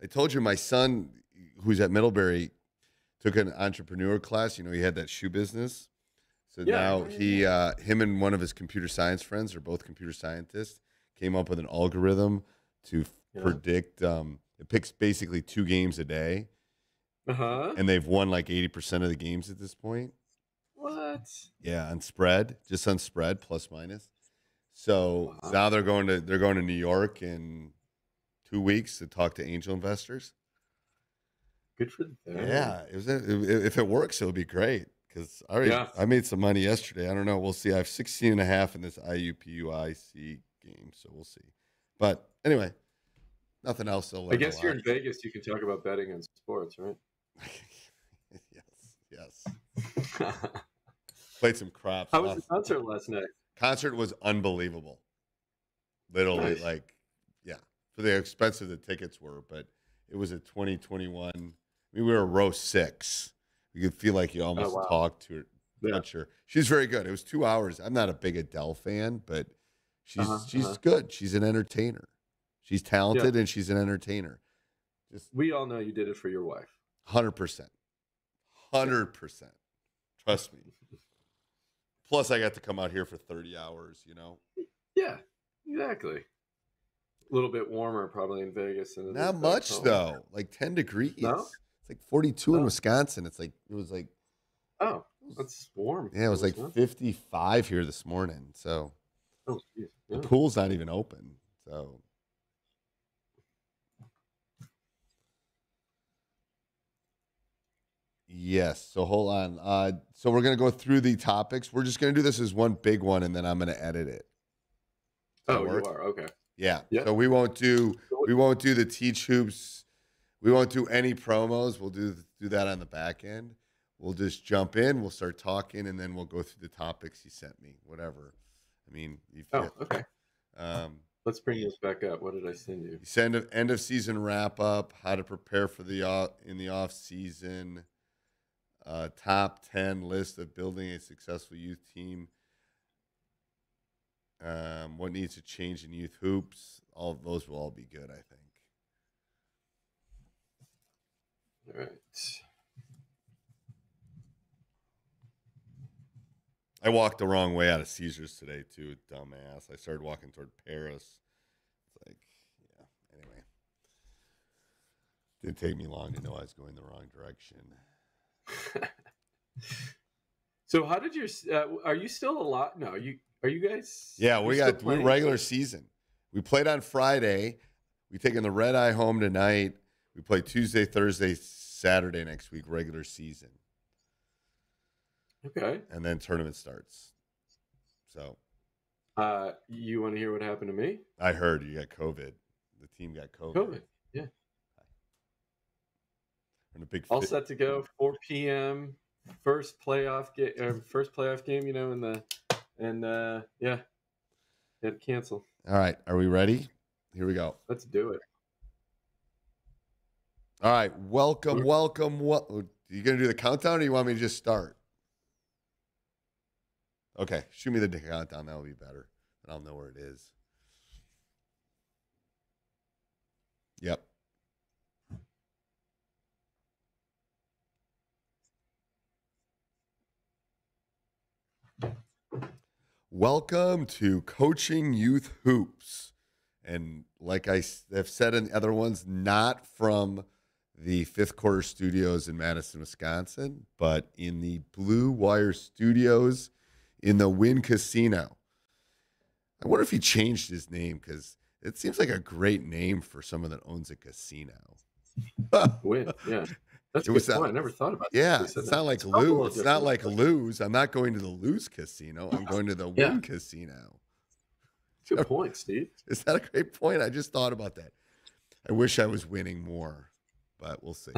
I told you my son, who's at Middlebury, took an entrepreneur class. You know, he had that shoe business. So now him and one of his computer science friends are both computer scientists, came up with an algorithm to predict. It picks basically 2 games a day. And they've won like 80% of the games at this point. What? Yeah, on spread, just on spread, plus minus. So now they're going to New York in 2 weeks to talk to angel investors. Good for them. Yeah, if it works, it'll be great. Because I made some money yesterday. I don't know. We'll see. I have 16.5 in this IUPUIC game, so we'll see. But anyway, nothing else. I guess you're in Vegas. You can talk about betting on sports, right? Yes. Played some craps. How was the concert last night? Concert was unbelievable. Literally, Nice. for the expensive the tickets were, but it was a 2021. I mean, we were row 6. You could feel like you almost talked to her, touch her. She's very good. It was 2 hours. I'm not a big Adele fan, but she's good. She's an entertainer. She's talented and she's an entertainer. We all know you did it for your wife. 100%. 100%. Trust me. Plus, I got to come out here for 30 hours, you know? Yeah, exactly. A little bit warmer probably in Vegas. Than Not much, though. Like 10 degrees. No? It's like 42 in Wisconsin. It was like. Oh, that's warm. Yeah, it was like 55 here this morning. So the pool's not even open. So. Yes. So hold on. So we're going to go through the topics. We're just going to do this as one big one, and then I'm going to edit it. Oh, you are? Okay. Yeah. So we won't do the Teachhoops. We won't do any promos. We'll do that on the back end. We'll just jump in. We'll start talking, and then we'll go through the topics he sent me. Whatever. I mean. Okay. Let's bring this back up. What did I send you? End of season wrap up. How to prepare for in the off season. Top 10 list of building a successful youth team. What needs to change in youth hoops? All of those will all be good, I think. All right. I walked the wrong way out of Caesars today, too, dumbass. I started walking toward Paris. It's like, yeah, anyway. Didn't take me long to know I was going the wrong direction. So how did are you still alive? No, are you guys? Yeah, we're regular season. We played on Friday. We taking the red eye home tonight. We play Tuesday, Thursday, Saturday next week, regular season. Okay. And then tournament starts. So. You want to hear what happened to me? I heard you got COVID. The team got COVID. Yeah. And a big. All set to go. 4 p.m. First playoff game. You know, had to cancel. All right, are we ready? Here we go. Let's do it. All right, welcome. You gonna do the countdown, or you want me to just start? Okay, shoot me the countdown. That would be better. And I'll know where it is. Yep. Welcome to Coaching Youth Hoops. And like I have said in the other ones, not from the Fifth Quarter Studios in Madison, Wisconsin, but in the Blue Wire Studios in the Wynn Casino. I wonder if he changed his name, because it seems like a great name for someone that owns a casino. Wynn, yeah. That's a good point. I never thought about that. Yeah, it's not like Lou. It's not like Lou's. I'm not going to the Lou's Casino. I'm going to the Wynn Casino. Good point, Steve. Is that a great point? I just thought about that. I wish I was winning more, but we'll see.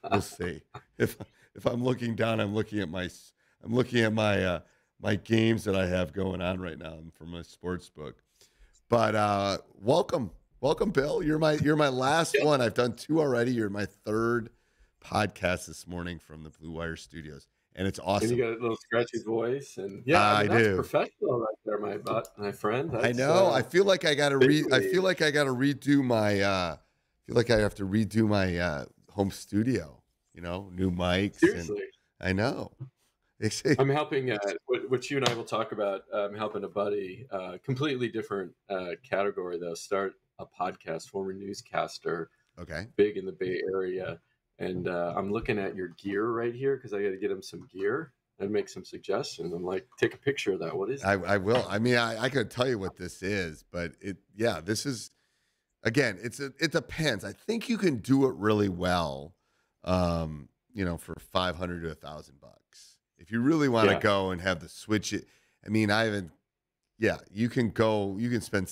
We'll see. If I'm looking down, I'm looking at my my games that I have going on right now from my sports book. But welcome, Bill. You're my last one. I've done 2 already. You're my 3rd podcast this morning from the Blue Wire Studios, and it's awesome. And you got a little scratchy voice, and that's do. Professional right there, my friend. I know. I feel like I got to redo feel like I have to redo my home studio. New mics. Seriously. And I know. I'm helping, what you and I will talk about. I'm helping a buddy, completely different category, though, start a podcast, former newscaster, Okay. big in the Bay Area. And I'm looking at your gear right here because I got to get him some gear and make some suggestions. I'm like, take a picture of that. What is that? I will. I mean, I could tell you what this is, but this is, again, it depends. I think you can do it really well, for $500 to $1,000. If you really want to go and have the switch it, I mean, you can spend,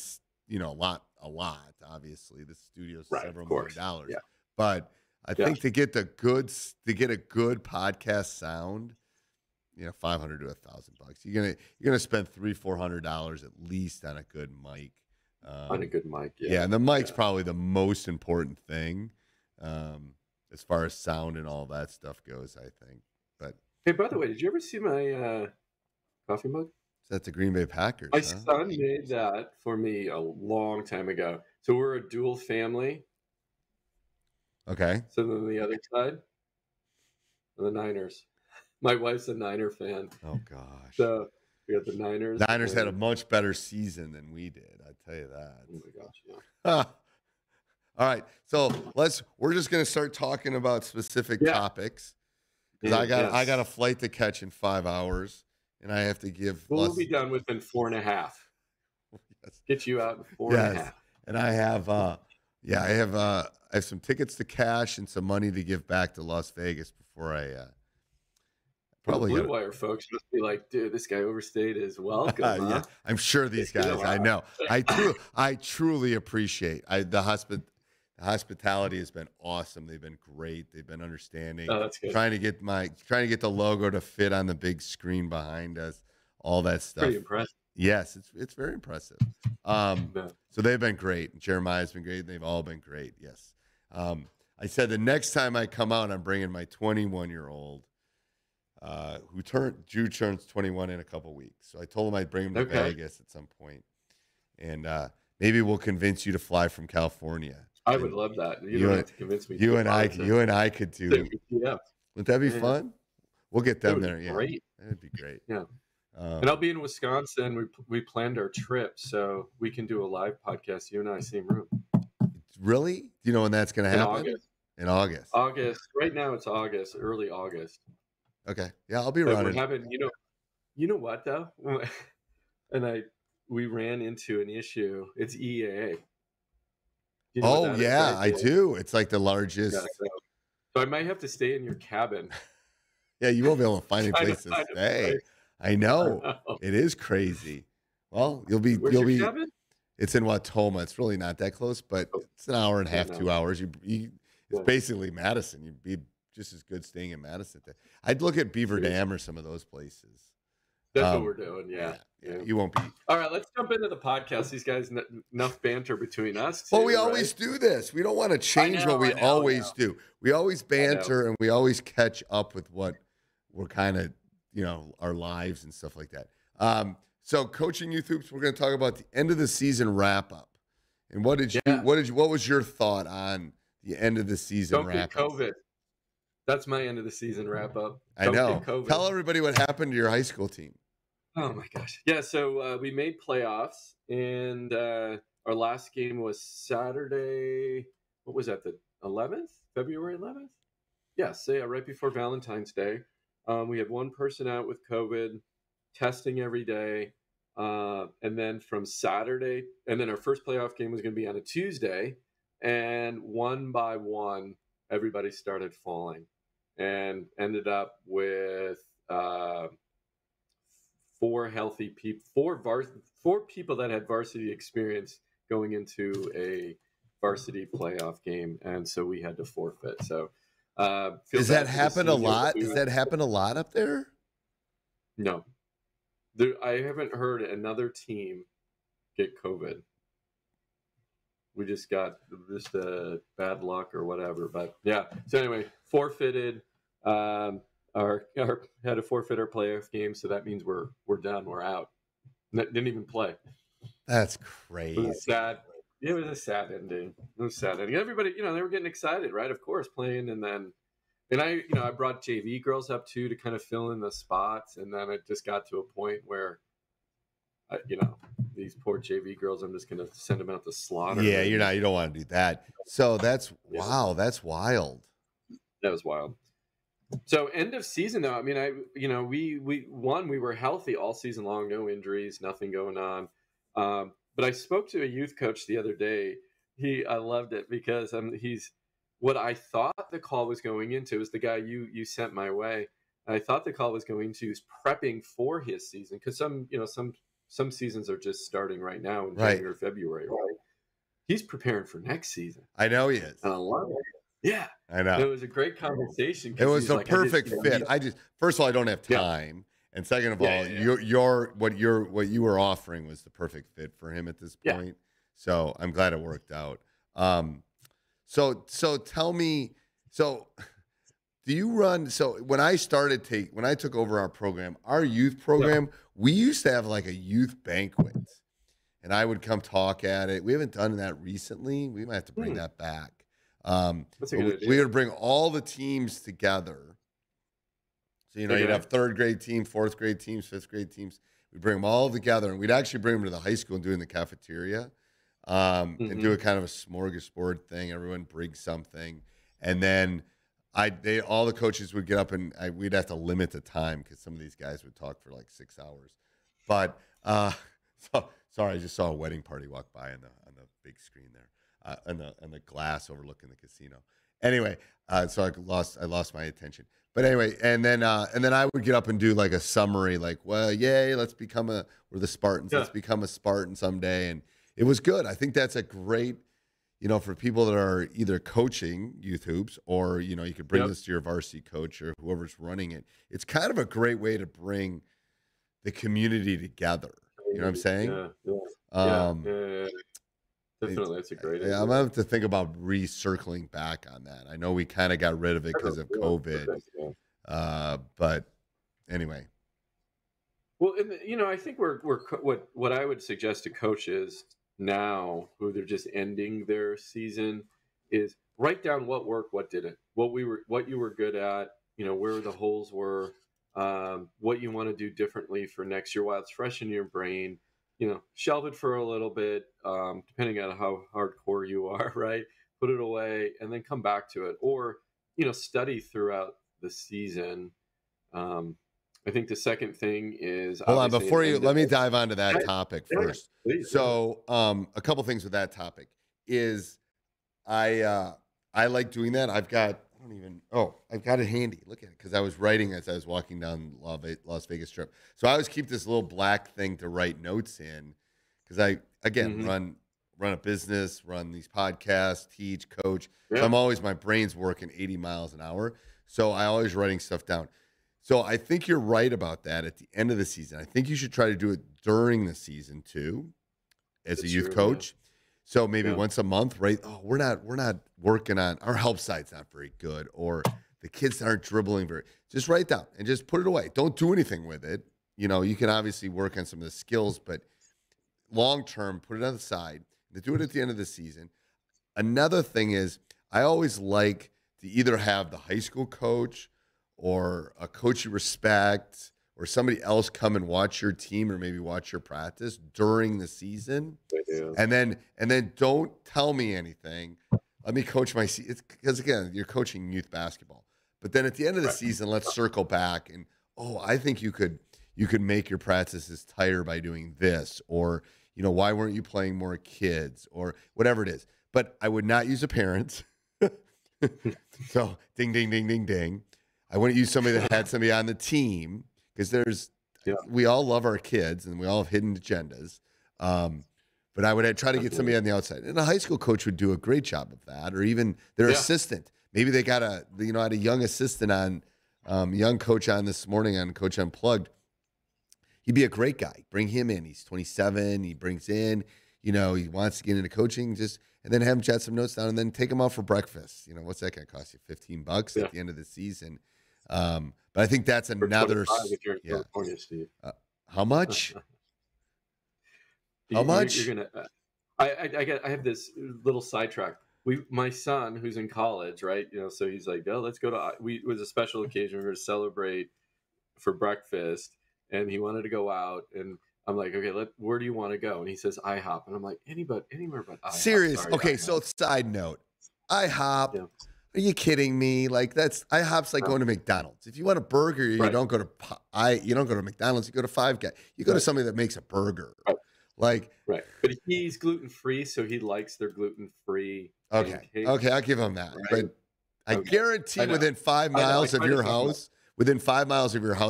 a lot, obviously. The studio's several $1 million. Yeah. But I think to get a good podcast sound, $500 to $1,000. You're gonna spend $300-$400 at least on a good mic. On a good mic, yeah. And the mic's probably the most important thing, as far as sound and all that stuff goes, I think. But hey, by the way, did you ever see my coffee mug? That's the Green Bay Packers. My son made that for me a long time ago. So we're a dual family. Okay. So then the other side, the Niners. My wife's a Niner fan. Oh gosh. So we got the Niners. Niners had a much better season than we did. I tell you that. Oh my gosh. Yeah. All right. So we're just gonna start talking about specific topics. Because I got a flight to catch in 5 hours, and I have to give. We'll be done within 4.5. Yes. Get you out in 4.5. And I have I have some tickets to cash and some money to give back to Las Vegas before I probably. The Blue Wire folks must be like, dude, this guy overstayed his welcome. Huh? Yeah, I'm sure these guys. I know. I truly appreciate the hospitality has been awesome. They've been great. They've been understanding. Oh, that's good. Trying to get the logo to fit on the big screen behind us. All that stuff. Pretty impressive. Yes, it's very impressive. So they've been great. Jeremiah's been great. They've all been great. Yes. I said the next time I come out, I'm bringing my 21-year-old, Drew turns 21 in a couple weeks. So I told him I'd bring him to Vegas at some point, and maybe we'll convince you to fly from California. I would love that. You don't have to convince me. You and I could do. Yeah. Wouldn't that be fun? We'll get them there. Yeah, great. That'd be great. Yeah. And I'll be in Wisconsin. We planned our trip, so we can do a live podcast. You and I, same room. Really? Do you know when that's going to happen? In August. August. Right now it's August, early August. Okay. Yeah, I'll be running. You know what though? And we ran into an issue. It's EAA. You know I do. It's like the largest. Yeah, so I might have to stay in your cabin. Yeah, you won't be able to find a place to stay. I know. It is crazy. Well, you'll be. Cabin? It's in Watoma. It's really not that close, but it's an hour and a half, 2 hours. It's basically Madison. You'd be just as good staying in Madison. I'd look at Beaver Dam or some of those places. That's what we're doing. Yeah. You won't be. All right, let's jump into the podcast. These guys, enough banter between us. Well, we always do this. We don't want to change what we always do. We always banter and we always catch up with what we're kind of, our lives and stuff like that. So coaching youth hoops, we're going to talk about the end of the season wrap up. And what was your thought on the end of the season wrap up? COVID. That's my end of the season wrap up. I know. Tell everybody what happened to your high school team. Oh my gosh. Yeah. So we made playoffs, and our last game was Saturday. What was that? The 11th, February 11th. Yes. Yeah, right before Valentine's Day. We had one person out with COVID, testing every day. And then from Saturday, and then our first playoff game was going to be on a Tuesday, and one by one, everybody started falling, and ended up with 4 healthy people, 4 people that had varsity experience going into a varsity playoff game, and so we had to forfeit. So, does that happen a lot? Does that happen a lot up there? No. I haven't heard another team get COVID. We just got bad luck or whatever. But yeah. So anyway, forfeited. Had to forfeit our playoff game, so that means we're done. We're out. Didn't even play. That's crazy. Sad. it was a sad ending. It was a sad ending. Everybody, they were getting excited, right? Of course, playing, and I brought JV girls up too to kind of fill in the spots, and then it just got to a point where, these poor JV girls, I'm just going to send them out to slaughter. Yeah, you don't want to do that. So that's wow, that's wild. That was wild. So end of season though, I mean, we were healthy all season long, no injuries, nothing going on. But I spoke to a youth coach the other day. I loved it because he's what I thought the call was going into was the guy you sent my way. I thought the call was going to is prepping for his season because some seasons are just starting right now in January or February. Right? He's preparing for next season. I know he is. And I love it. Yeah, I know. It was a great conversation. It was a perfect fit. First of all, I don't have time, and second of all, what you were offering was the perfect fit for him at this point. Yeah. So I'm glad it worked out. So tell me, do you run? So when I took over our program, our youth program, we used to have like a youth banquet, and I would come talk at it. We haven't done that recently. We might have to bring that back. We would bring all the teams together. So, you'd have third grade team, fourth grade teams, fifth grade teams. We'd bring them all together, and we'd actually bring them to the high school and do it in the cafeteria, and do a kind of a smorgasbord thing. Everyone bring something. And then all the coaches would get up, and we'd have to limit the time because some of these guys would talk for like 6 hours. But, sorry, I just saw a wedding party walk by on the big screen there. And the glass overlooking the casino. Anyway, so I lost my attention. But anyway, and then I would get up and do like a summary, like, well, yay, we're the Spartans. Let's become a Spartan someday. And it was good. I think that's a great, for people that are either coaching youth hoops or, you could bring this to your varsity coach or whoever's running it. It's kind of a great way to bring the community together. You know what I'm saying? Yeah. Definitely, that's a great idea. I'm going to have to think about recircling back on that. I know we kind of got rid of it because of COVID. But anyway. Well, I think we're what I would suggest to coaches now who they're just ending their season is write down what worked, what didn't, what you were good at, where the holes were, what you want to do differently for next year while it's fresh in your brain. Shelve it for a little bit, depending on how hardcore you are, right? Put it away and then come back to it, or study throughout the season. I think the second thing is hold on before let me dive onto that topic first. Please, so a couple things with that topic is I like doing that. I've got it handy. Look at it because I was writing as I was walking down Las Vegas Strip. So I always keep this little black thing to write notes in because I run a business, run these podcasts, teach, coach. Yeah. So my brain's working 80 miles an hour. So I always writing stuff down. So I think you're right about that at the end of the season. I think you should try to do it during the season too, as a youth coach. Yeah. So maybe once a month, right? Oh, we're not working on our help side's not very good, or the kids aren't dribbling just write down and just put it away. Don't do anything with it. You can obviously work on some of the skills, but long term, put it on the side. Do it at the end of the season. Another thing is I always like to either have the high school coach or a coach you respect or somebody else come and watch your team or maybe watch your practice during the season. And then don't tell me anything. Let me coach my season. Because again, you're coaching youth basketball. But then at the end of the season, let's circle back and I think you could make your practices tighter by doing this, or why weren't you playing more kids, or whatever it is. But I would not use a parent. So ding, ding, ding, ding, ding. I wouldn't use somebody that had somebody on the team because we all love our kids and we all have hidden agendas. But I would try to get somebody on the outside. And a high school coach would do a great job of that, or even their assistant. Maybe they got I had a young assistant on, young coach on this morning on Coach Unplugged. He'd be a great guy. Bring him in. He's 27. He brings in, he wants to get into coaching, and then have him jot some notes down and then take him out for breakfast. What's that going to cost you? $15 at the end of the season. But I think that's another. How much? How much? You're gonna I have this little sidetrack. My son, who's in college, right? So he's like, oh, let's go to. It was a special occasion. We were to celebrate for breakfast, and he wanted to go out, and I'm like, okay, where do you want to go? And he says IHOP, and I'm like, anywhere but IHOP. Serious? Sorry, Okay, IHOP. so side note, IHOP. Yeah. Are you kidding me? Like IHOP's like going to McDonald's. If you want a burger, you don't go to McDonald's. You go to Five Guys. You go to somebody that makes a burger. Right. But he's gluten free, so he likes their gluten free. Okay, I'll give him that. Right? But I guarantee within 5 miles of your house,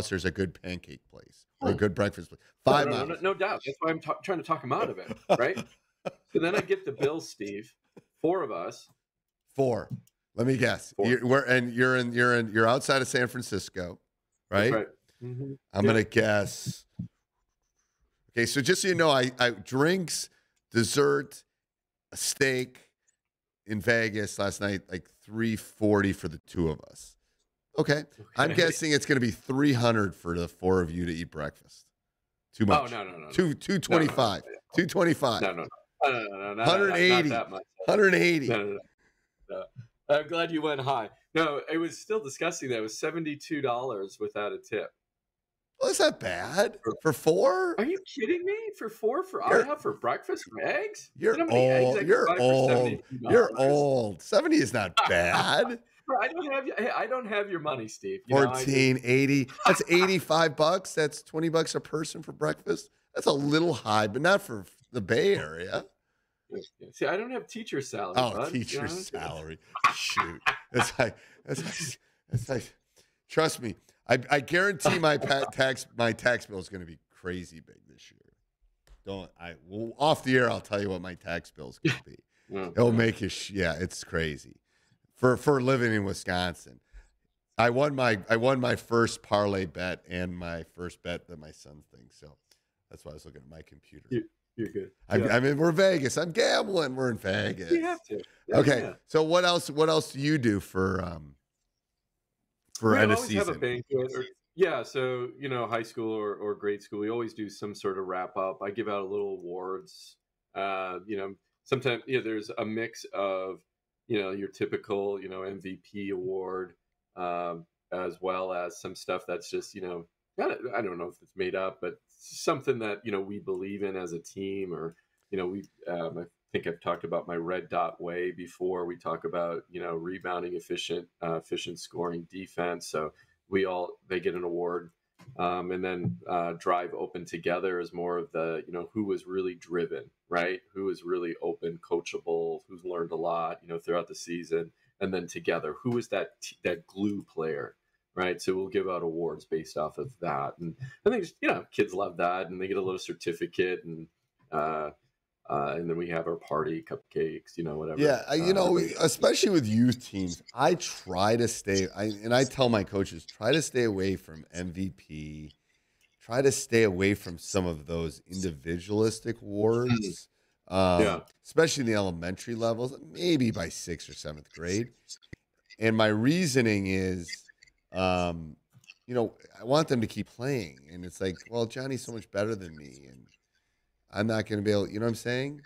there's a good pancake place or a good breakfast place. 5 miles, no doubt. That's why I'm trying to talk him out of it. Right. So then I get the bill, Steve. 4 of us. 4. Let me guess. 4. You're outside of San Francisco, right? Right. Mm-hmm. I'm gonna guess. Okay, so just so you know, I drinks, dessert, a steak in Vegas last night, like $340 for the 2 of us. Okay. I'm guessing it's gonna be $300 for the 4 of you to eat breakfast. Too much. Oh no. $225. $225. No. 180. Not that much. 180. No. I'm glad you went high. No, it was still disgusting. That was $72 without a tip. Well, is that bad for 4? Are you kidding me? For 4 IHOP for breakfast for eggs? You're old. You're old. 70 is not bad. I don't have your money, Steve. 1480. That's $85. That's $20 a person for breakfast. That's a little high, but not for the Bay Area. See, I don't have teacher salary. Oh, teacher salary. Shoot. That's like, trust me. I guarantee my tax bill is going to be crazy big this year. Off the air, I'll tell you what my tax bill is going to be. It'll make you, it's crazy. For living in Wisconsin. I won my first parlay bet and my first bet that my son thinks. So that's why I was looking at my computer. You're good. I mean, we're Vegas. I'm gambling. We're in Vegas. You have to. Okay. Yeah. So what else do you do for end of season? Have a banquet. So high school or grade school, we always do some sort of wrap up. I give out a little awards. Sometimes there's a mix of your typical MVP award, as well as some stuff that's just I don't know if it's made up, but something that we believe in as a team, or I think I've talked about my red dot way before. We talk about rebounding, efficient scoring, defense. So they get an award, and then drive open together is more of the who was really driven, right? Who was really open, coachable, who's learned a lot throughout the season, and then together who was that glue player. Right. So we'll give out awards based off of that. And I think, kids love that, and they get a little certificate, and then we have our party, cupcakes, whatever. Yeah. Especially with youth teams, I try to I tell my coaches, try to stay away from MVP, try to stay away from some of those individualistic awards, especially in the elementary levels, maybe by 6th or 7th grade. And my reasoning is, I want them to keep playing, and it's like, well, Johnny's so much better than me, and I'm not going to be able. You know what I'm saying?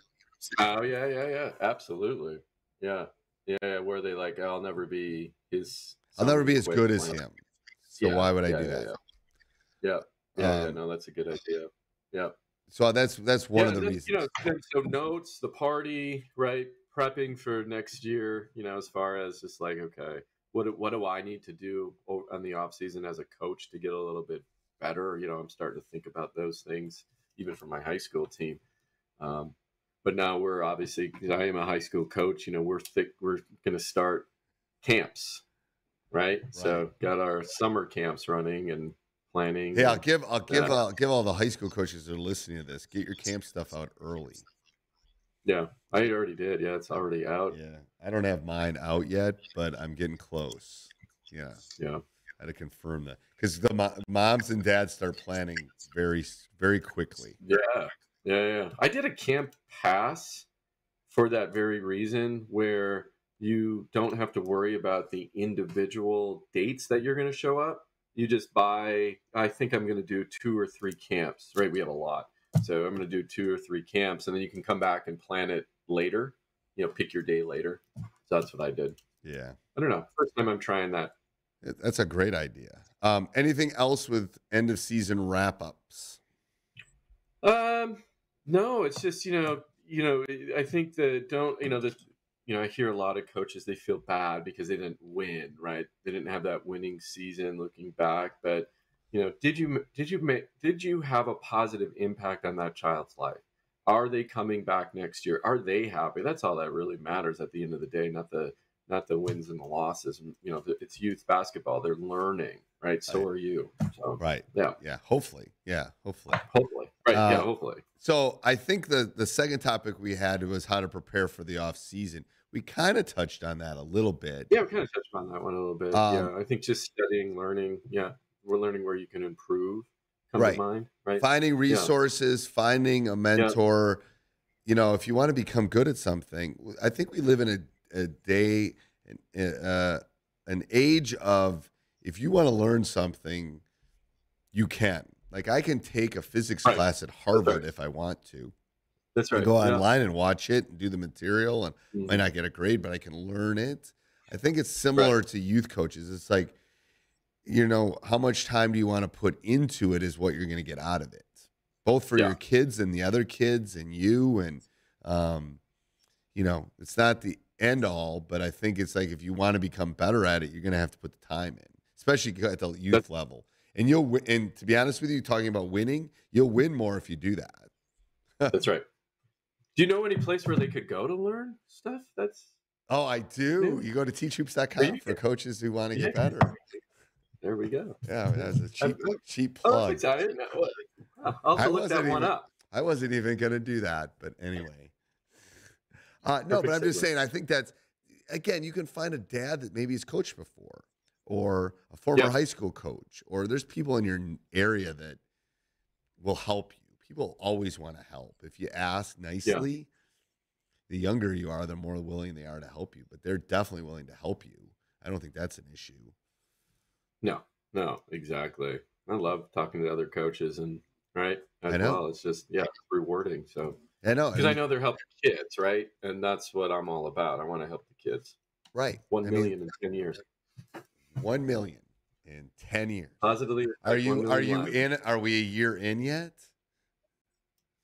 Oh yeah, absolutely, yeah. Where they like, I'll never be his. I'll never be as good as him. So why would I do that? Yeah. No, that's a good idea. Yeah. So that's one of the reasons. So notes, the party, right? Prepping for next year. As far as just like, okay. What do I need to do on the off season as a coach to get a little bit better? I'm starting to think about those things, even for my high school team. But now we're obviously, because I am a high school coach, we're going to start camps, right? So got our summer camps running and planning. Hey, I'll give all the high school coaches that are listening to this, get your camp stuff out early. Yeah, I already did. Yeah, it's already out. Yeah, I don't have mine out yet, but I'm getting close. Yeah. I had to confirm that because the moms and dads start planning very, very quickly. Yeah. I did a camp pass for that very reason, where you don't have to worry about the individual dates that you're going to show up. You just buy. I think I'm going to do 2 or 3 camps. Right, we have a lot. So I'm going to do 2 or 3 camps, and then you can come back and plan it later. Pick your day later. So that's what I did. Yeah. I don't know. First time I'm trying that. That's a great idea. Anything else with end of season wrap ups? No, it's just, I think I hear a lot of coaches, they feel bad because they didn't win, right? They didn't have that winning season looking back, but did you have a positive impact on that child's life? Are they coming back next year? Are they happy? That's all that really matters at the end of the day, not the wins and the losses. It's youth basketball. They're learning, right? So are you. So, right. Yeah. Yeah. Hopefully. Yeah. Hopefully. Hopefully. Right. Yeah. Hopefully. So I think the second topic we had was how to prepare for the off season. We kind of touched on that a little bit. Yeah, we kind of touched on that one a little bit. Yeah. I think just studying, learning. Yeah. We're learning where you can improve. Come to mind, right? Finding resources, finding a mentor. If you want to become good at something, I think we live in a day, an age of, if you want to learn something, you can. Like, I can take a physics class at Harvard if I want to. That's right. I go online and watch it and do the material, and might not get a grade, but I can learn it. I think it's similar to youth coaches. It's like, how much time do you want to put into it is what you're going to get out of it, both for your kids and the other kids and you. And, it's not the end all, but I think it's like, if you want to become better at it, you're going to have to put the time in, especially at the youth level. And and to be honest with you, talking about winning, you'll win more if you do that. That's right. Do you know any place where they could go to learn stuff? Oh, I do. You go to teachhoops.com for coaches who want to get better. There we go. Yeah, that's a cheap plug. Oh, I didn't know. I'll have to look that one up. I wasn't even going to do that, but anyway. No, but I'm just saying, I think that's, again, you can find a dad that maybe has coached before, or a former high school coach, or there's people in your area that will help you. People always want to help. If you ask nicely, the younger you are, the more willing they are to help you, but they're definitely willing to help you. I don't think that's an issue. No, exactly. I love talking to other coaches well. It's just, it's rewarding. So I know, because I know they're helping kids, right? And that's what I'm all about. I want to help the kids. Right. 1 million in 10 years. 1 million in 10 years. Positively. Are you in? Are we a year in yet?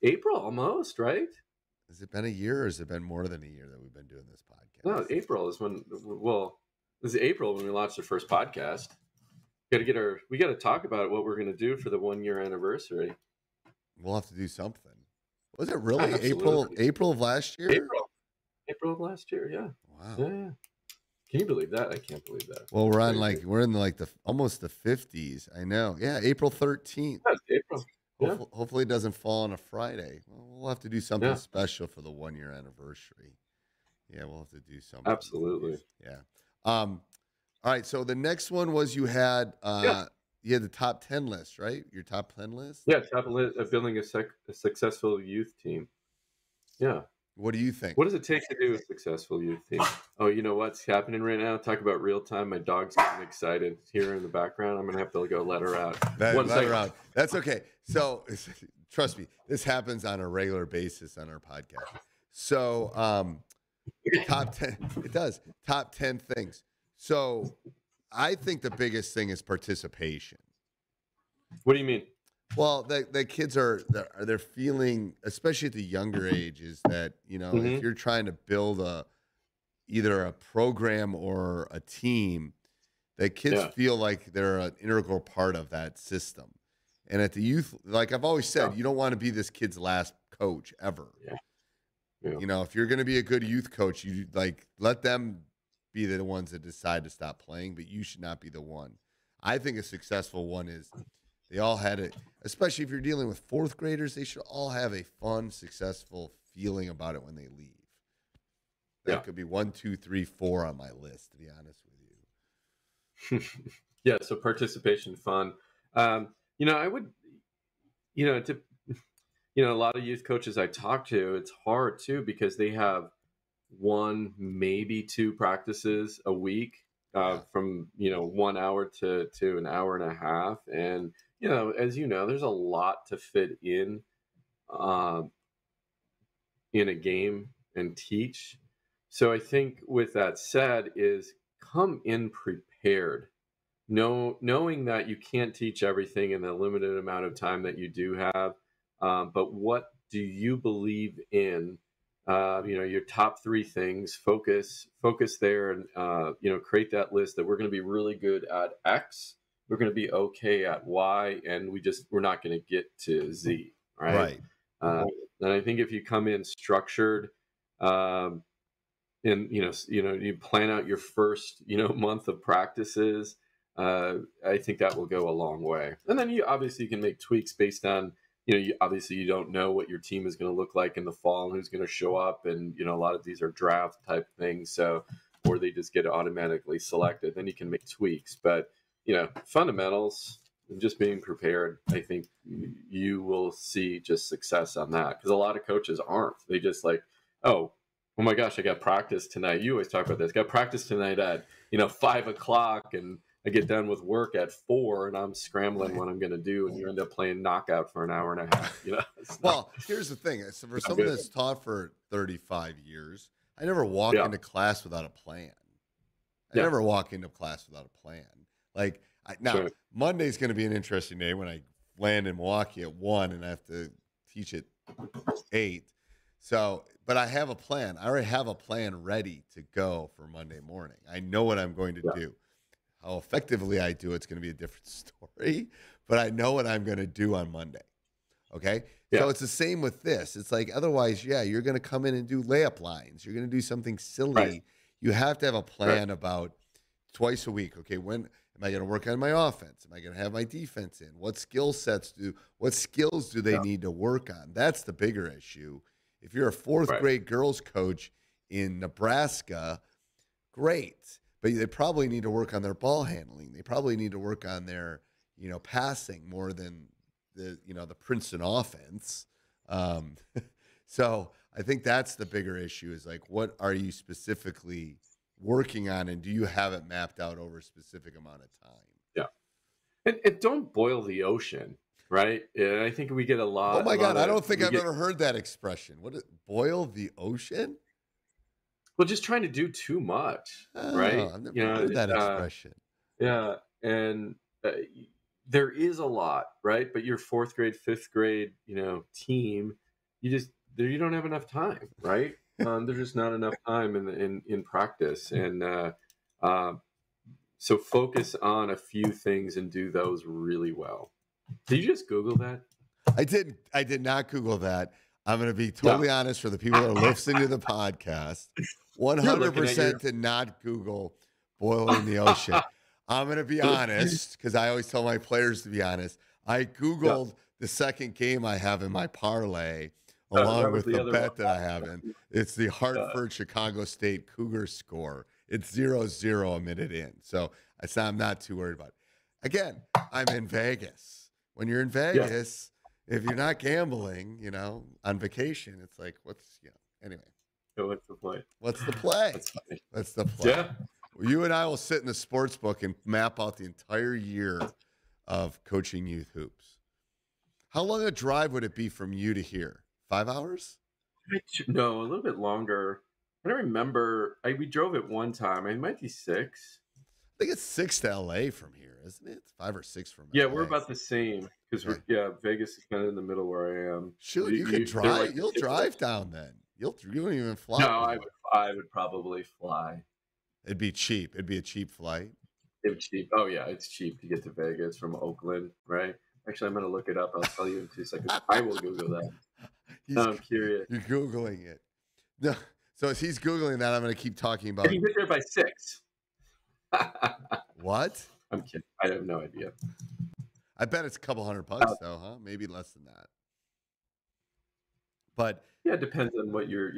April, almost, right? Has it been a year, or has it been more than a year that we've been doing this podcast? No, April is when. Well, this is April when we launched the first podcast. We got to talk about what we're going to do for the 1 year anniversary. We'll have to do something. Was it really April of last year? April of last year. Yeah. Wow. Yeah. Can you believe that? I can't believe that. Well, we're in almost the 50s. I know. Yeah, April 13th. Yeah, April. Hopefully it doesn't fall on a Friday. Well, we'll have to do something special for the 1 year anniversary. Yeah, we'll have to do something. Absolutely. Yeah. All right. So the next one was you had the top 10 list, right? Your top 10 list? Yeah, top list of building a successful youth team. Yeah. What do you think? What does it take to do a successful youth team? Oh, you know what's happening right now? Talk about real time. My dog's getting excited here in the background. I'm going to have to go let her out. Let her out. That's okay. So trust me, this happens on a regular basis on our podcast. So top 10, it does. Top 10 things. So I think the biggest thing is participation. What do you mean? Well, the kids they're feeling, especially at the younger ages, that if you're trying to build either a program or a team, that kids feel like they're an integral part of that system. And at the youth, like I've always said, you don't want to be this kid's last coach ever. Yeah. If you're going to be a good youth coach, you let them be the ones that decide to stop playing, but you should not be the one. I think a successful one is they all had it, especially if you're dealing with fourth graders, they should all have a fun, successful feeling about it when they leave. That could be 1, 2, 3, 4 on my list, to be honest with you. Yeah. So participation, fun. I would, a lot of youth coaches I talk to, it's hard too, because they have 1, maybe 2 practices a week, from 1 hour to an hour and a half. And as there's a lot to fit in in a game and teach. So I think with that said is come in prepared. Knowing that you can't teach everything in the limited amount of time that you do have, but what do you believe in? Your top 3 things. Focus there, and create that list that we're going to be really good at X. We're going to be okay at Y, and we're not going to get to Z. Right. And I think if you come in structured, and you plan out your first month of practices. I think that will go a long way. And then you can make tweaks based on, you don't know what your team is going to look like in the fall and who's going to show up. And, a lot of these are draft type things. So, or they just get automatically selected. Then you can make tweaks. But, fundamentals and just being prepared, I think you will see just success on that. Because a lot of coaches aren't. They just like, oh my gosh, I got practice tonight. You always talk about this. Got practice tonight at, 5 o'clock, and I get done with work at 4, and I'm scrambling what I'm going to do, and you end up playing knockout for an hour and a half. Well, here's the thing. So for someone that's taught for 35 years, I never walk into class without a plan. I never walk into class without a plan. Like Monday's going to be an interesting day when I land in Milwaukee at 1 and I have to teach at 8. So, but I have a plan. I already have a plan ready to go for Monday morning. I know what I'm going to do. How effectively I do it's going to be a different story, but I know what I'm going to do on Monday. Okay? So it's the same with this. It's like otherwise, you're going to come in and do layup lines. You're going to do something silly. Right. You have to have a plan about twice a week. Okay, when am I going to work on my offense? Am I going to have my defense in? What skills do they need to work on? That's the bigger issue. If you're a 4th grade girls coach in Nebraska, great. But they probably need to work on their ball handling. They probably need to work on their, passing more than the Princeton offense. So I think that's the bigger issue is like, what are you specifically working on, and do you have it mapped out over a specific amount of time? Yeah. And don't boil the ocean. Right. Yeah, I think we get a lot. Oh my God. I don't think I've ever heard that expression. What is boil the ocean? Well, just trying to do too much. Right. I've never heard that expression. And there is a lot. Right. But your 4th grade, 5th grade, team, you don't have enough time. Right. There's just not enough time in practice. And so focus on a few things and do those really well. Did you just Google that? I did not Google that. I'm going to be totally honest for the people that are listening to the podcast. 100% did not Google boiling the ocean. I'm going to be honest because I always tell my players to be honest. I Googled the second game I have in my parlay along with the bet that I have in. It's the Hartford Chicago State Cougar score. It's 0-0 a minute in. So I'm not too worried about it. Again, I'm in Vegas. When you're in Vegas, if you're not gambling, on vacation, it's like, anyway. So what's the play? What's the play? What's the play? Yeah. Well, you and I will sit in the sports book and map out the entire year of coaching youth hoops. How long a drive would it be from you to here? 5 hours? No, a little bit longer. I don't remember. We drove it one time. It might be 6. I think it's 6 to LA from here, isn't it? It's 5 or 6 from LA. LA. We're about the same because Vegas is kind of in the middle where I am. Shoot, you could drive. Like, you'll drive down then. You won't even fly. No, I would probably fly. It'd be cheap. It'd be a cheap flight. It's cheap. Oh yeah, it's cheap to get to Vegas from Oakland, right? Actually, I'm going to look it up. I'll tell you in 2 seconds. I will Google that. I'm curious. You're Googling it. No. So as he's Googling that, I'm going to keep talking about. You get there by 6. What? I'm kidding. I have no idea. I bet it's a couple $100 though, huh? Maybe less than that. But it depends on what you're.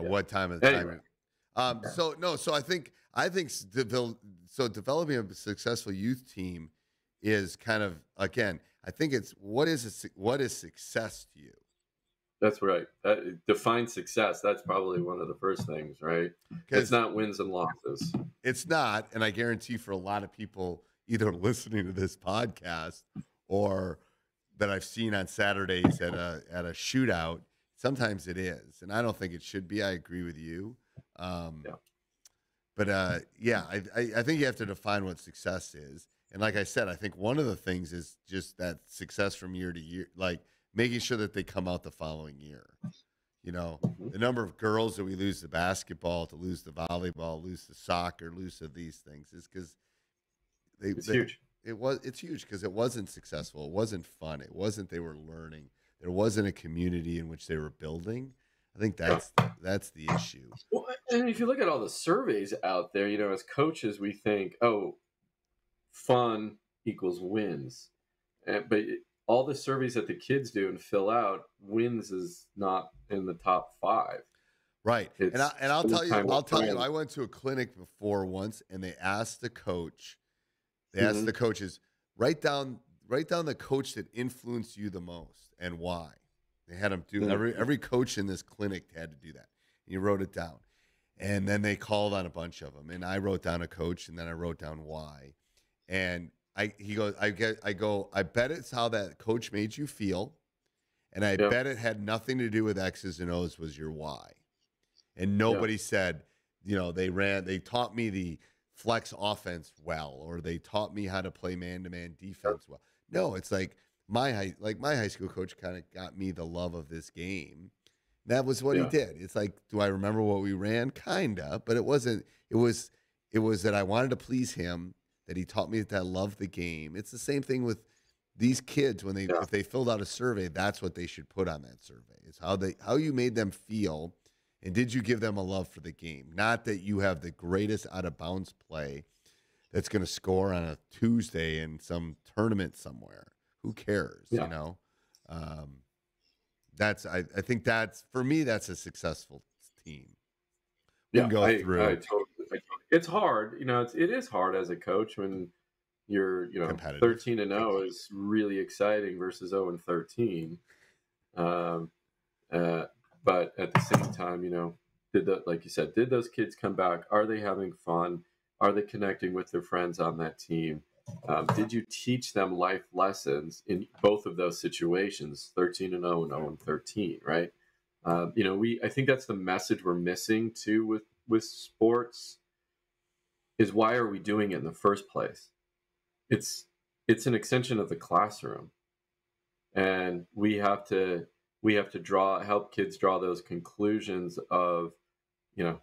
What time of the time? So I think developing a successful youth team is kind of, again, I think it's what is success to you? That's right. Define success. That's probably one of the first things, right? It's not wins and losses. It's not. And I guarantee for a lot of people either listening to this podcast or that I've seen on Saturdays at a shootout. Sometimes it is, and I don't think it should be. I agree with you. Yeah. But yeah, I think you have to define what success is. And like I said, I think one of the things is just that success from year to year, like making sure that they come out the following year. You know, Mhm. the number of girls that we lose to basketball, to lose to volleyball, lose to soccer, lose to these things is because It's huge. it's huge because it wasn't successful. It wasn't fun. It wasn't they were learning. There wasn't a community in which they were building. I think Yeah. that's the issue. Well, and if you look at all the surveys out there, as coaches, we think, oh, fun equals wins. But all the surveys that the kids do and fill out, wins is not in the top 5. Right. And It's I'll tell you, spending time with I friends. went to a clinic before once and they asked the coach, Mhm. write down the coach that influenced you the most and why. They had them do Mhm. every coach in this clinic had to do that. And you wrote it down. And then they called on a bunch of them. And I wrote down a coach and then I wrote down why. And he goes, I bet it's how that coach made you feel. And I Yeah. bet it had nothing to do with X's and O's was your why. And Yeah. nobody said, they taught me the flex offense well, or they taught me how to play man-to-man defense well. No, it's like my high school coach kind of got me the love of this game. That was what he Yeah. did. It's like, do I remember what we ran? Kinda, but it wasn't. It was that I wanted to please him. That he taught me that I love the game. It's the same thing with these kids when Yeah. if they filled out a survey. That's what they should put on that survey. It's how you made them feel, and did you give them a love for the game? Not that you have the greatest out of bounds play that's going to score on a Tuesday in some tournament somewhere. Who cares? Yeah. Um, I think that's for me. That's a successful team. We Yeah. can go through I totally. It's hard. It is hard as a coach when you're, competitive. 13-0 is really exciting versus 0-13. Um, but at the same time, like you said, did those kids come back? Are they having fun? Are they connecting with their friends on that team? Did you teach them life lessons in both of those situations, 13-0 and 0-13, right? I think that's the message we're missing too with sports is why are we doing it in the first place? It's an extension of the classroom, and we have to help kids draw those conclusions of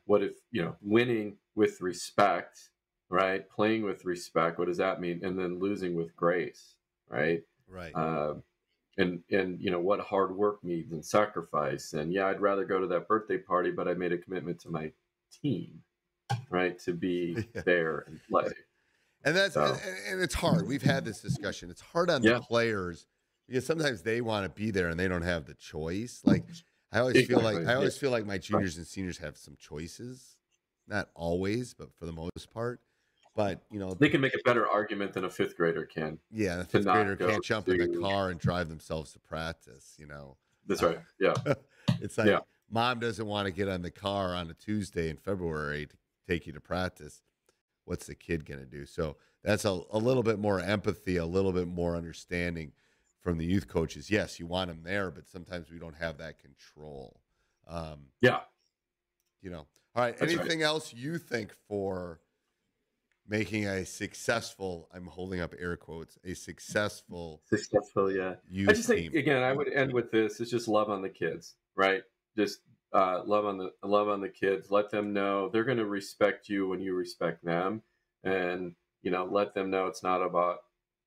what if winning with respect, right? Playing with respect, what does that mean? And then losing with grace, right? Right. And what hard work means and sacrifice. And yeah, I'd rather go to that birthday party, but I made a commitment to my team, right, to be Yeah. there and play. And So and it's hard. We've had this discussion. It's hard on the yeah, players because sometimes they want to be there and they don't have the choice. Like I always exactly. feel like my juniors and seniors have some choices. Not always, but for the most part. But They can make a better argument than a fifth grader can yeah, the to fifth grader not go can't jump in the to. car and drive themselves to practice. That's right. Yeah, It's yeah, like mom doesn't want to get on the car on a Tuesday in February to take you to practice. What's the kid going to do? So that's a little bit more empathy, a little bit more understanding from the youth coaches. Yes, you want them there, but sometimes we don't have that control. Um, yeah. All right. That's right. Anything else you think for making a successful, I'm holding up air quotes, a successful Successful. Yeah. I youth just think team? again, I would end with this: is just love on the kids, right? Just love on the kids. Let them know they're going to respect you when you respect them, and let them know it's not about.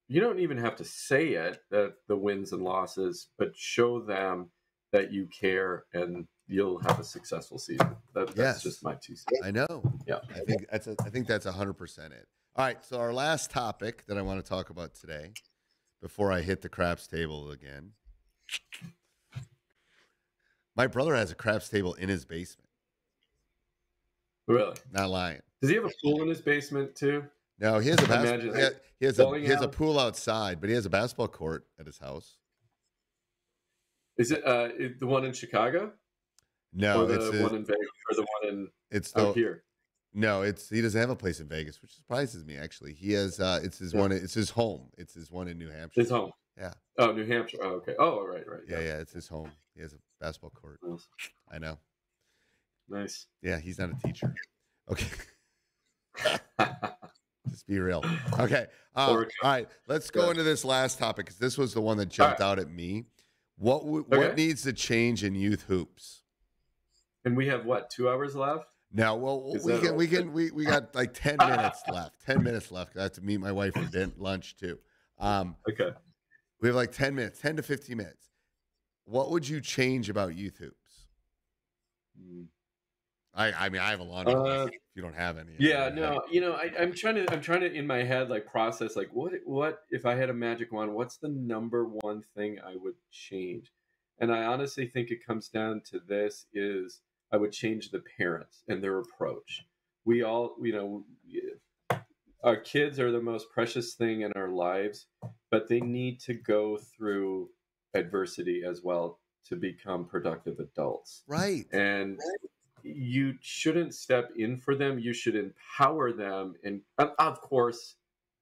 You don't even have to say it that the wins and losses, but show them that you care, and you'll have a successful season. That's Yes. just my 2 cents. I know. Yeah. I think that's 100% it. All right. So our last topic that I want to talk about today, before I hit the craps table again, my brother has a craps table in his basement. Really? Not lying. Does he have a pool in his basement too? No, he has a Imagine basketball. He has bowling a alley? pool outside, but he has a basketball court at his house. Is it the one in Chicago? No, or the one in Vegas, or the one it's out here? No, he doesn't have a place in Vegas, which surprises me actually. He has it's his Yeah. one. It's his home. It's his one in New Hampshire. His home. Yeah. Oh, New Hampshire. Oh, okay. Oh, right. Yeah, yeah. It's his home. He has a basketball court. Nice. I know. Nice. Yeah, he's not a teacher. Okay. Just be real. Okay. All right. Let's go into this last topic because this was the one that jumped out at me. What needs to change in youth hoops? And we have what, 2 hours left? Now, well, we got like 10 minutes left. 10 minutes left. I have to meet my wife for lunch too. Okay. We have like 10 minutes, 10 to 15 minutes. What would you change about youth hoops? I mean, I have a laundry list if you don't have any. Yeah, no, I'm trying to in my head like process like what if I had a magic wand, what's the number one thing I would change? And I honestly think it comes down to this is I would change the parents and their approach. We all, our kids are the most precious thing in our lives, but they need to go through adversity as well to become productive adults. Right. And you shouldn't step in for them. You should empower them. And of course,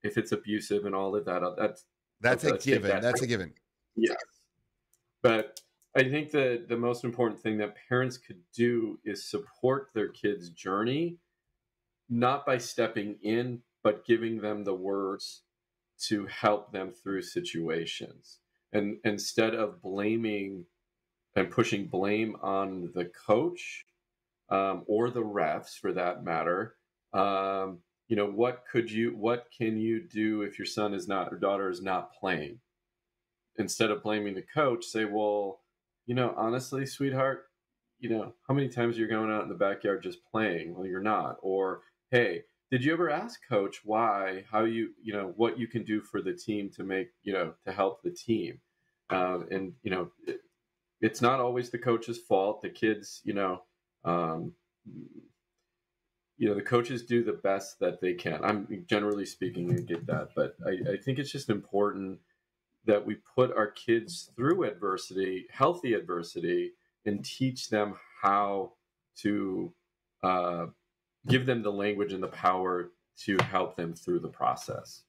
if it's abusive and all of that, that's a given. That's a given. Yes. But I think the most important thing that parents could do is support their kids' journey, not by stepping in, but giving them the words to help them through situations. And instead of blaming and pushing blame on the coach or the refs for that matter, what can you do if your son is not or daughter is not playing? Instead of blaming the coach, say, well, honestly, sweetheart, how many times you're going out in the backyard just playing? Well, you're not. Or, hey, did you ever ask coach why, how what you can do for the team to make, to help the team? It's not always the coach's fault. The kids, the coaches do the best that they can. I'm generally speaking, I get that, but I think it's just important that we put our kids through adversity, healthy adversity, and teach them how to give them the language and the power to help them through the process.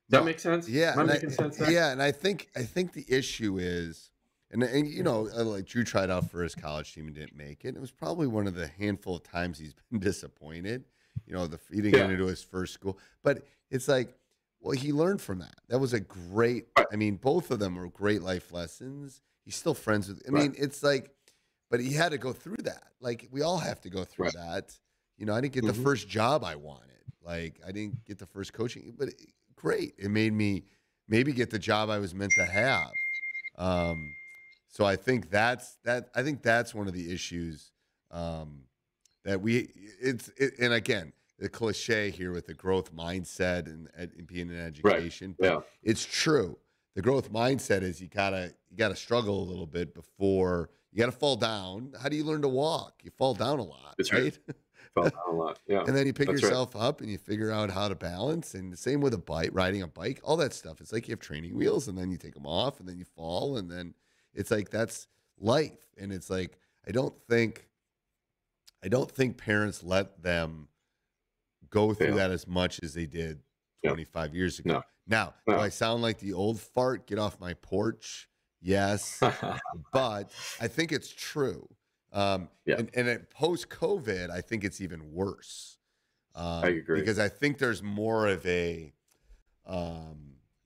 Does that make sense? Yeah. Am I making sense there? Yeah, and I think the issue is, and like Drew tried out for his college team and didn't make it. It was probably one of the handful of times he's been disappointed. He didn't get into his first school. But it's like, well, he learned from that. That was a great, I mean, both of them were great life lessons. He's still friends with, it's like, but he had to go through that. Like, we all have to go through that. I didn't get the first job I wanted. Like, I didn't get the first coaching, but great. It made me maybe get the job I was meant to have. So I think that's one of the issues that and again, the cliche here with the growth mindset and being in education, but it's true. The growth mindset is you gotta struggle a little bit before you gotta fall down. How do you learn to walk? You fall down a lot, right? Fall down a lot, yeah. And then you pick yourself up and you figure out how to balance. And the same with a bike, riding a bike, all that stuff. It's like you have training wheels, and then you take them off, and then you fall, and then it's like that's life. And it's like I don't think parents let them go through that as much as they did 25 years ago. Now, do I sound like the old fart? Get off my porch. Yes. But I think it's true. And post-COVID, I think it's even worse. I agree. Because I think there's more of a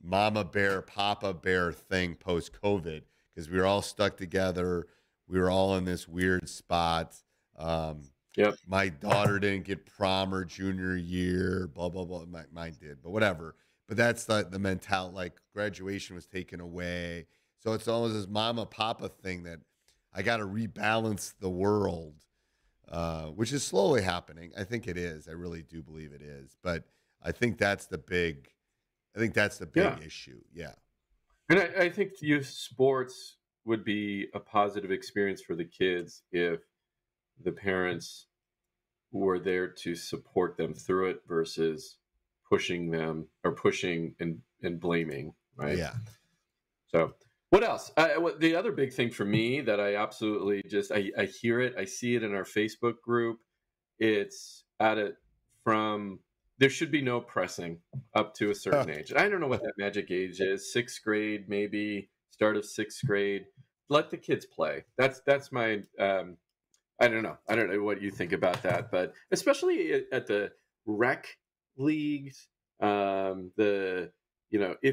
mama bear, papa bear thing post-COVID because we were all stuck together. We were all in this weird spot. My daughter didn't get prom her junior year, blah, blah, blah. Mine did, but whatever. But that's the mentality, like graduation was taken away. So it's almost this mama, papa thing that I got to rebalance the world, which is slowly happening. I think it is. I really do believe it is. But I think that's the big issue. Yeah. And I think youth sports would be a positive experience for the kids if the parents were there to support them through it versus pushing and blaming, right? Yeah. So what else? The other big thing for me that I absolutely I hear it, I see it in our Facebook group. It's from there should be no pressing up to a certain age. I don't know what that magic age is. 6th grade, maybe start of 6th grade. Let the kids play. That's my. I don't know. I don't know what you think about that, but especially at the rec leagues, if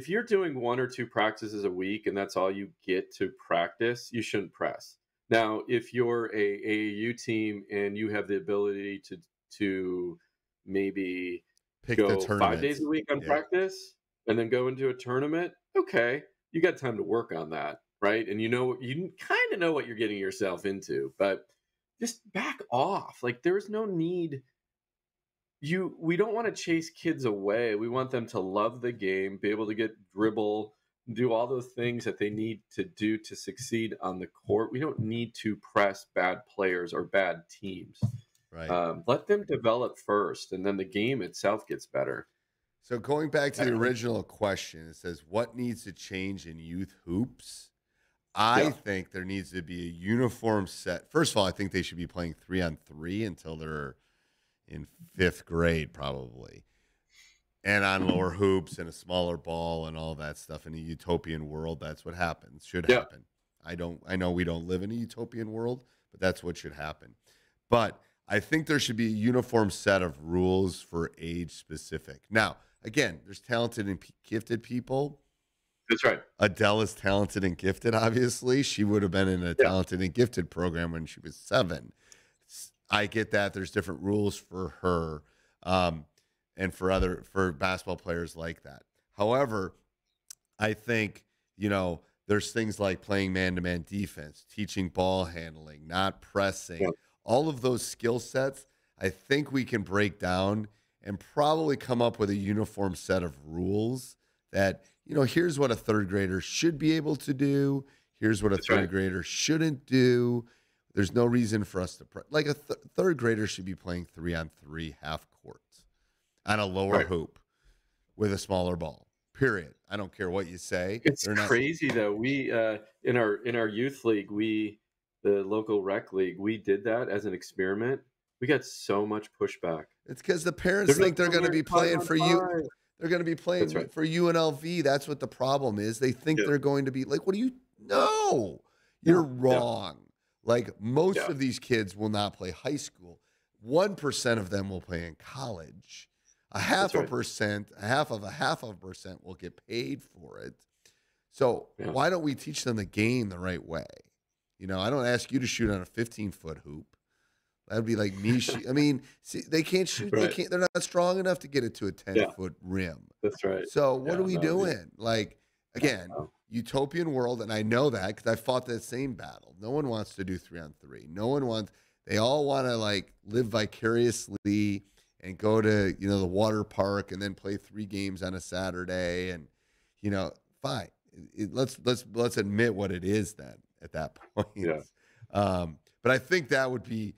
you're doing 1 or 2 practices a week and that's all you get to practice, you shouldn't press. Now, if you're a AAU team and you have the ability to maybe Pick go the 5 tournament. days a week on practice and then go into a tournament, okay, you got time to work on that, right? And you kind of know what you're getting yourself into, but just back off. Like, there's no need. We don't want to chase kids away. We want them to love the game, be able to dribble, do all those things that they need to do to succeed on the court. We don't need to press bad players or bad teams. Right. Let them develop first, and then the game itself gets better. So going back to the original question, it says, what needs to change in youth hoops? I think there needs to be a uniform set. First of all, I think they should be playing 3-on-3 until they're in 5th grade, probably. And on lower hoops and a smaller ball and all that stuff. In a utopian world, that's what happens. Should happen. I know we don't live in a utopian world, but that's what should happen. But I think there should be a uniform set of rules for age specific. Now, again, there's talented and gifted people. That's right. Adele is talented and gifted, obviously. She would have been in a talented and gifted program when she was 7. I get that. There's different rules for her and for basketball players like that. However, I think, there's things like playing man-to-man defense, teaching ball handling, not pressing, all of those skill sets. I think we can break down and probably come up with a uniform set of rules that, here's what a 3rd grader should be able to do. Here's what a 3rd grader shouldn't do. There's no reason for us to like a 3rd grader should be playing 3-on-3 half court on a lower hoop with a smaller ball. Period. I don't care what you say. It's crazy though. We in our youth league, the local rec league, we did that as an experiment. We got so much pushback. It's because the parents think they're going to be playing for you. They're going to be playing for UNLV. That's what the problem is. They think they're going to be like, what do you know? You're wrong. Like, most of these kids will not play high school. 1% of them will play in college. A half of a percent will get paid for it. So why don't we teach them the game the right way? I don't ask you to shoot on a 15-foot hoop. That'd be like me. See, they can't shoot. Right. They're not strong enough to get it to a 10-foot rim. That's right. So what are we doing? Like, again, utopian world, and I know that because I fought that same battle. No one wants to do 3-on-3. No one wants. They all want to like live vicariously and go to the water park and then play 3 games on a Saturday, and fine. Let's admit what it is then at that point. Yeah. But I think that would be.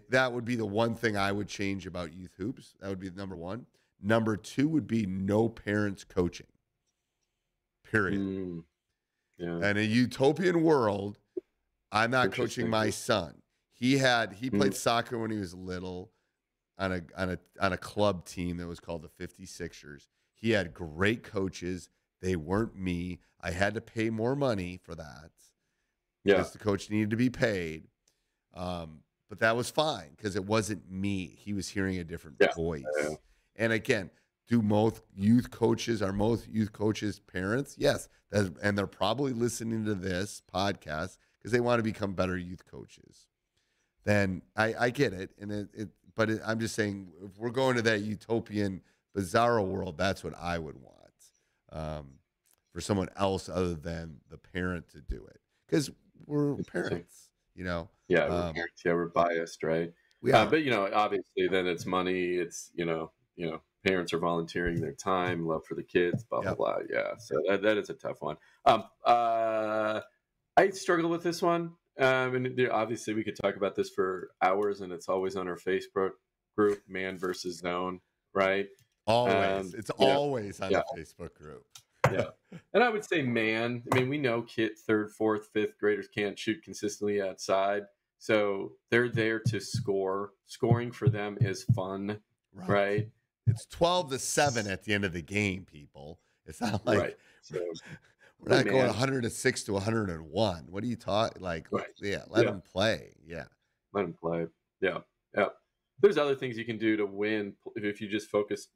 That would be the one thing I would change about youth hoops. That would be number 1. Number 2 would be no parents coaching. Period. In a utopian world, I'm not coaching my son. He played soccer when he was little on a club team that was called the 56ers. He had great coaches. They weren't me. I had to pay more money for that. Because the coach needed to be paid. But that was fine because it wasn't me. He was hearing a different voice. And again, are most youth coaches parents? Yes. And they're probably listening to this podcast because they want to become better youth coaches. Then I get it. But I'm just saying, if we're going to that utopian, bizarro world, that's what I would want for someone else other than the parent to do it. Because we're parents. We're parents. We're biased, right? But obviously, then it's money. It's parents are volunteering their time, love for the kids, blah blah blah. Yeah, so that is a tough one. I struggle with this one, and obviously we could talk about this for hours, and it's always on our Facebook group, Man versus Zone, right? Always, it's always on the Facebook group. And I would say man. I mean, we know 3rd, 4th, 5th graders can't shoot consistently outside, so they're there to score. Scoring for them is fun, right? It's 12-7 at the end of the game, people. It's not like Right. So, we're not going man. 106 to 101. What are you talking? Like, Right. yeah, let them play. Yeah. Let him play. Yeah. Yeah. There's other things you can do to win if you just focus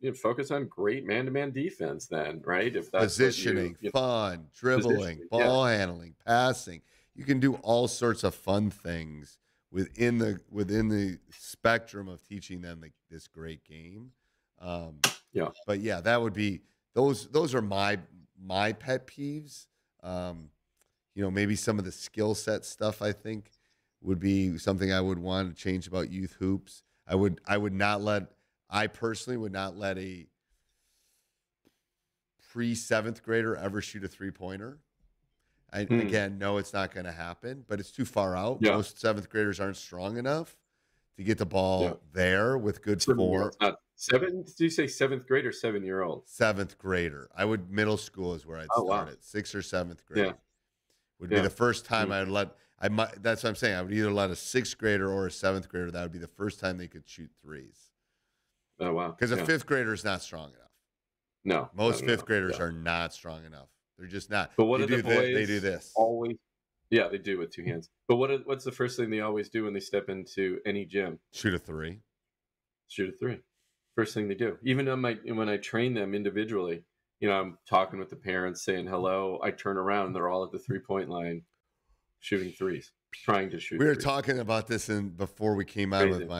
on great man-to-man defense then, right? If that's Positioning, fun, dribbling, ball handling, passing. You can do all sorts of fun things within the spectrum of teaching them this great game. But yeah, that would be those are my pet peeves. Maybe some of the skill set stuff I think would be something I would want to change about youth hoops. I personally would not let a pre-7th grader ever shoot a 3-pointer. Again, no, it's not going to happen, but it's too far out. Yeah. Most 7th graders aren't strong enough to get the ball there with good form. Did you say 7th grade or 7-year-old? 7th grader. Middle school is where I'd start it. 6th or 7th grade would be the first time I'd let. That's what I'm saying. I would either let a 6th grader or a 7th grader. That would be the first time they could shoot threes. Oh wow! Because a 5th grader is not strong enough. No, most 5th graders are not strong enough. They're just not. But what do the boys? They do this always. Yeah, they do with 2 hands. But what's the first thing they always do when they step into any gym? Shoot a 3. Shoot a 3. First thing they do. Even when I train them individually, I'm talking with the parents, saying hello. I turn around, they're all at the 3-point line, shooting threes, trying to shoot. We were talking about this before we came out with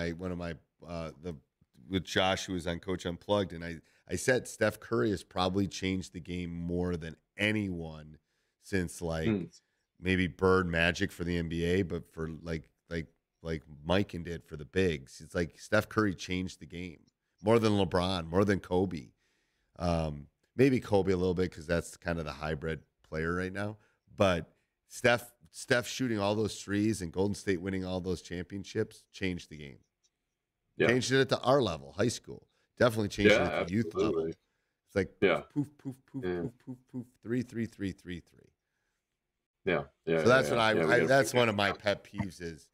with Josh, who was on Coach Unplugged, and I said Steph Curry has probably changed the game more than anyone since maybe Bird Magic for the NBA, but for like Mikan did for the bigs. It's like Steph Curry changed the game more than LeBron, more than Kobe. Maybe Kobe a little bit because that's kind of the hybrid player right now. But Steph shooting all those threes and Golden State winning all those championships changed the game. Yeah. Changed it at the our level, high school. Definitely changed it at the youth level. It's like poof, poof, poof, poof, poof, poof, 3, 3, 3, 3, 3. Yeah. So that's what that's one of my pet peeves is.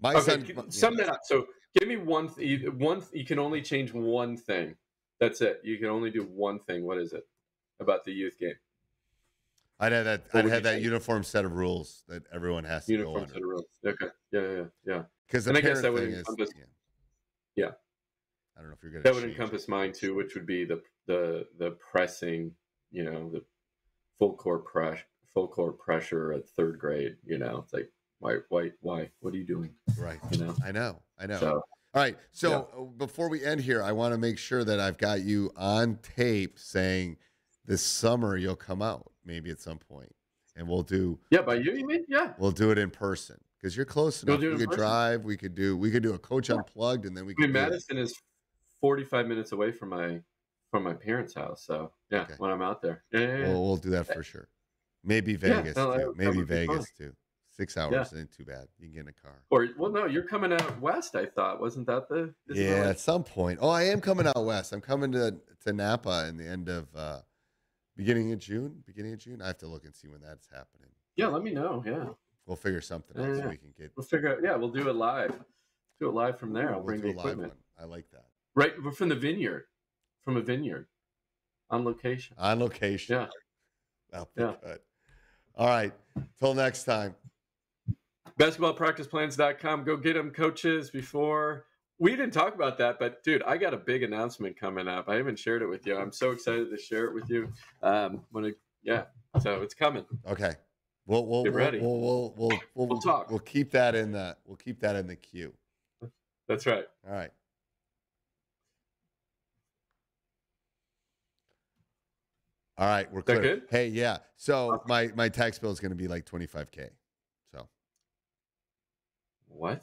My son. Sum that up. So give me one. You can only change one thing. That's it. You can only do one thing. What is it about the youth game? I'd have that uniform set of rules that everyone has to go under. Set of rules. Okay. Yeah. Because I guess that would encompass. Yeah. I don't know if you're going to. That would encompass mine too, which would be the pressing. The full court pressure at 3rd grade. It's like why? What are you doing? Right. I know. So, all right. So before we end here, I want to make sure that I've got you on tape saying this summer you'll come out maybe at some point, and we'll do. Yeah, by you mean? Yeah. We'll do it in person because you're close enough. We could drive. We could do a Coach Unplugged, and then we could. Madison is 45 minutes away from my parents' house, so when I'm out there, we'll do that for sure. Maybe Vegas too. Maybe Vegas too. 6 hours ain't too bad. You can get in a car. No, you're coming out west. I thought wasn't that the? At some point. Oh, I am coming out west. I'm coming to Napa in the end of beginning of June. I have to look and see when that's happening. Yeah, let me know. Yeah, we'll figure something out so we can get. We'll figure out. Yeah, we'll do it live. Do it live from there. I'll bring the equipment. I like that. Right, we're from the vineyard. From a vineyard. On location. Yeah. That'll be good. All right. Till next time. BasketballPracticePlans.com. Go get them, coaches. We didn't talk about that, but dude, I got a big announcement coming up. I haven't shared it with you. I'm so excited to share it with you. So it's coming. Okay. We'll get ready. We'll talk. We'll keep that in the queue. That's right. All right. All right, we're clear. Good? Hey, yeah. So my tax bill is going to be like $25K. So what?